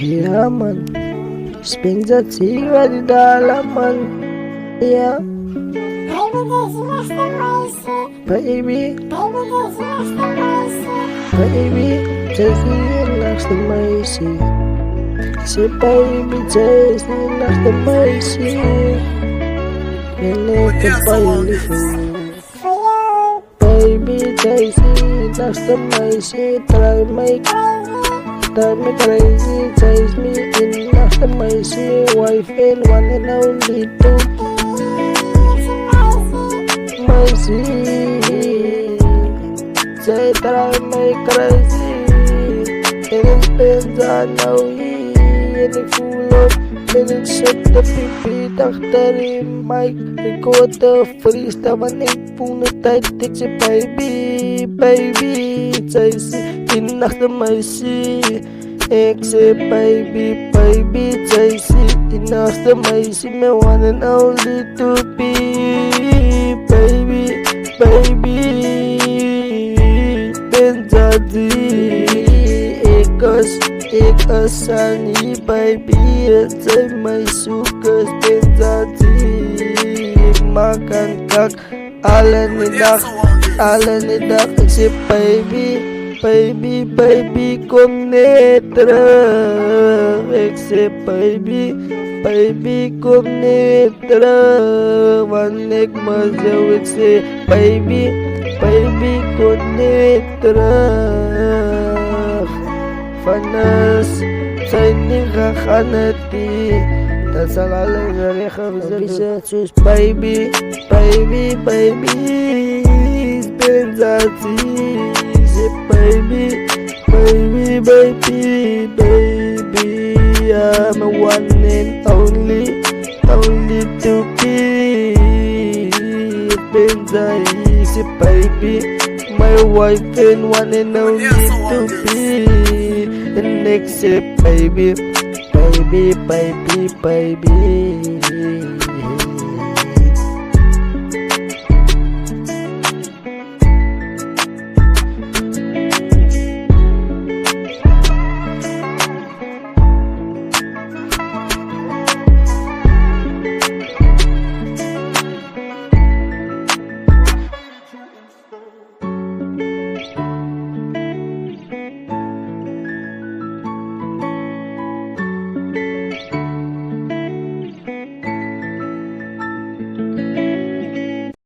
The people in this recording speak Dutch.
Ja, Mann. Ich bin seit über die Mann. Ja. Baby, baby, just nach dem Macy. Say baby, just nach dem Macy. Baby, just nach dem Macy. Try me crazy, chase me in nach dem Macy. Wife and one and only two. Macy, say try me crazy. And it depends on how he and the full of minutes shut the pipi achter im mic. Recorder freestyle man ik voel de tijd ik ze baby, baby. Zij zit in nach de meisje. Ik zeg baby, baby. Zij zit in nach de meisje. Me one and only to be baby, baby. Ben daddy. Ik asal ni baby. Zij mij zoeken, ben daddy. Ik makan kak alle ni dag. Ik zeg baby, baby, baby, kom net terug. Ik zeg baby, baby, kom net terug. Want ik moet zo, ik zeg baby, baby, kom net terug. Vanas, zijn niet geganeti. Dat zal alleen zeggen, we zoals baby, baby, baby. Ik ben zati. Baby, baby, baby, baby. I'm a one and only to be. Benza baby, my wife and one and only to be. And next baby, baby, baby, baby.